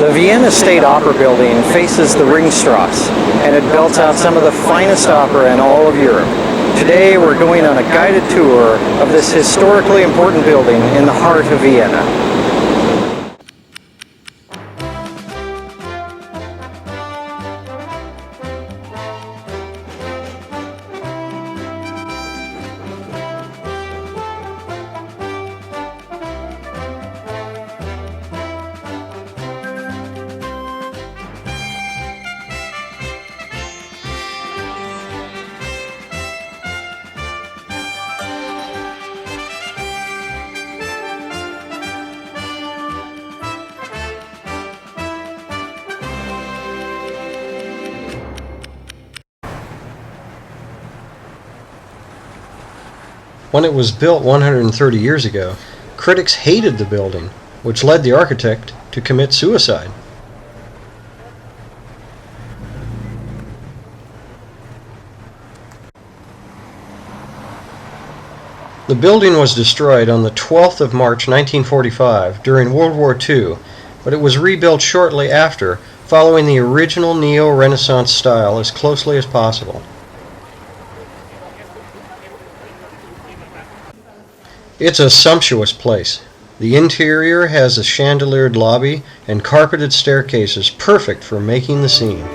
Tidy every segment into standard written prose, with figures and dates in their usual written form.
The Vienna State Opera building faces the ringstrasse, and it belts out some of the finest opera in all of Europe. Today we're going on a guided tour of this historically important building in the heart of Vienna. When it was built 130 years ago, critics hated the building, which led the architect to commit suicide. The building was destroyed on the 12th of March 1945 during World War II, but it was rebuilt shortly after, following the original Neo-Renaissance style as closely as possible. It's a sumptuous place. The interior has a chandeliered lobby and carpeted staircases perfect for making the scene.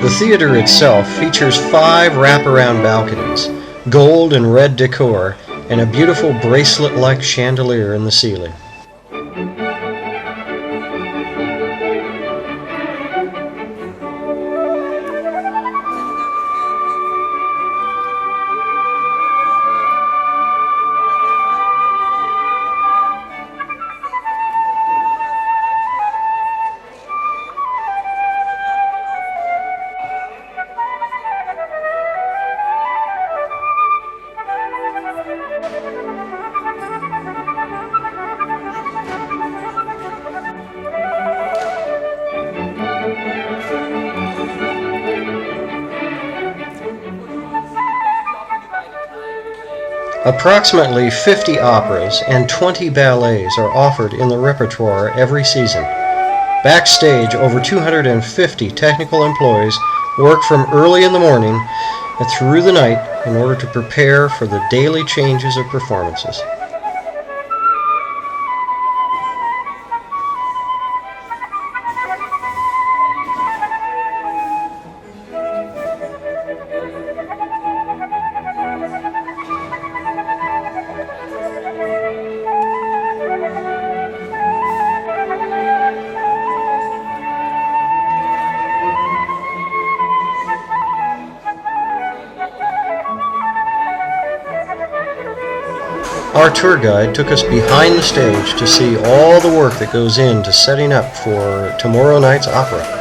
The theater itself features 5 wraparound balconies, gold and red decor, and a beautiful bracelet-like chandelier in the ceiling. Approximately 50 operas and 20 ballets are offered in the repertoire every season. Backstage, over 250 technical employees work from early in the morning and through the night in order to prepare for the daily changes of performances. Our tour guide took us behind the stage to see all the work that goes into setting up for tomorrow night's opera.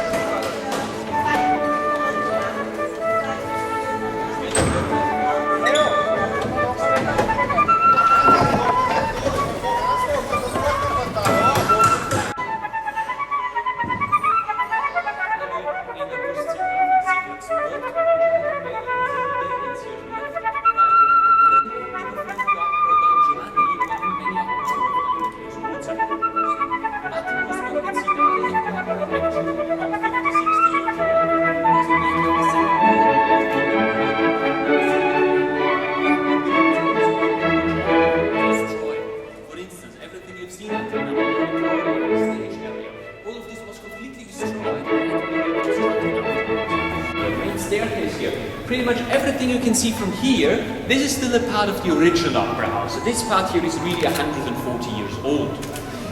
Pretty much everything you can see from here, this is still a part of the original opera house. So this part here is really 140 years old.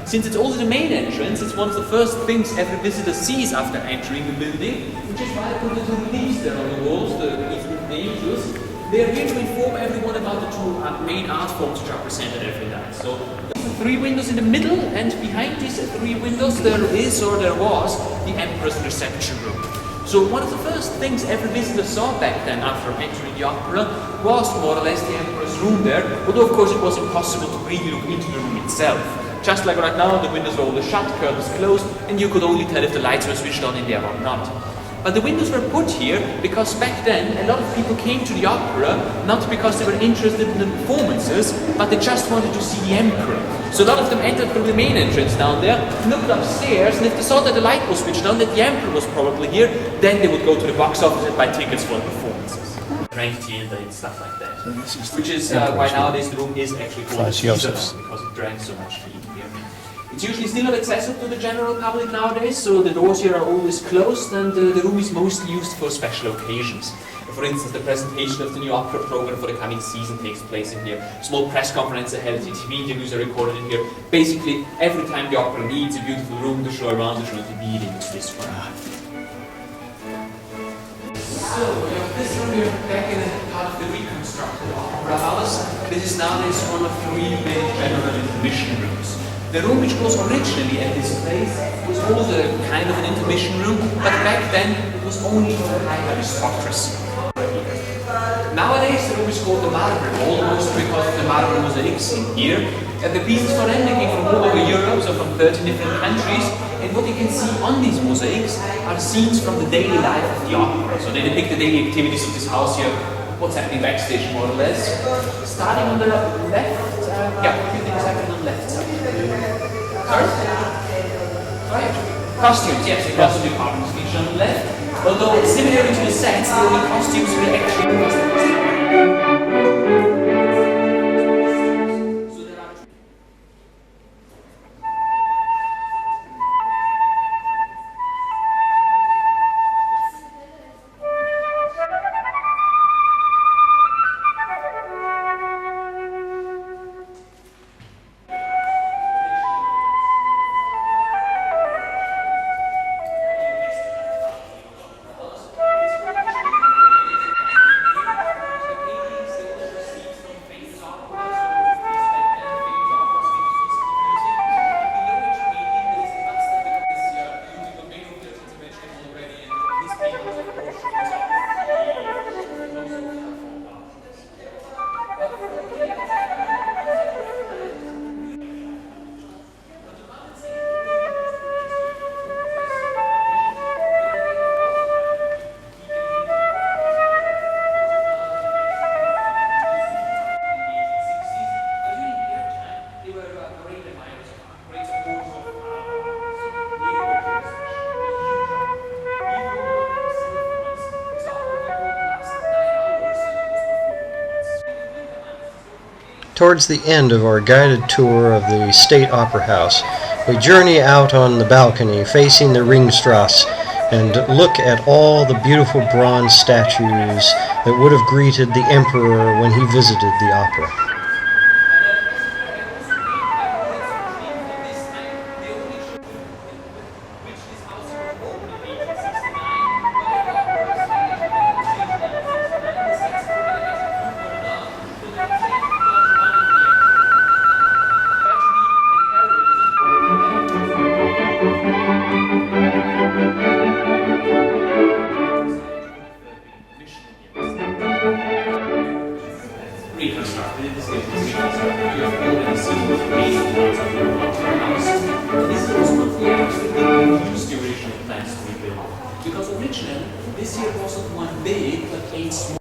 Since it's also the main entrance, it's one of the first things every visitor sees after entering the building, which is why I put the two leaves there on the walls, these angels. They are here to inform everyone about the two main art forms which are presented every night. So, three windows in the middle, and behind these three windows there was the Emperor's reception room. So one of the first things every visitor saw back then after entering the opera was more or less the Emperor's room there, although of course it was impossible to really look into the room itself. Just like right now, the windows were all shut, curtains closed, and you could only tell if the lights were switched on in there or not. But the windows were put here because back then a lot of people came to the opera not because they were interested in the performances, but they just wanted to see the Emperor. So a lot of them entered through the main entrance down there, looked upstairs, and if they saw that the light was switched on, that the Emperor was probably here, then they would go to the box office and buy tickets for the performances. Drank tea and stuff like that. Which is why nowadays the room is actually called Caesar, because it drank so much tea here. It's usually still not accessible to the general public nowadays, so the doors here are always closed, and the room is mostly used for special occasions. For instance, the presentation of the new opera program for the coming season takes place in here. Small press conferences held, TV interviews are recorded in here. Basically, every time the opera needs a beautiful room to show around, the show TV, they use this one. So, this room here back in part of the reconstructed opera house. This is nowadays one of three main general intermission rooms. The room which was originally at this place was also kind of an intermission room, but back then it was only for the high aristocracy. Nowadays the room is called the marble hall, mostly because of the marble mosaics in here. And the pieces for them came from all over Europe, so from 13 different countries. And what you can see on these mosaics are scenes from the daily life of the opera. So they depict the daily activities of this house here, what's happening backstage more or less. Starting on the left, a few things happening on the left side. Sorry? Right. Costumes, yes, the costume department featured on the left. Although similarly to the sets, the only costumes were actually Towards the end of our guided tour of the State Opera House, we journey out on the balcony facing the ringstrasse and look at all the beautiful bronze statues that would have greeted the Emperor when he visited the opera. Because originally, this here wasn't one big, but 8 small.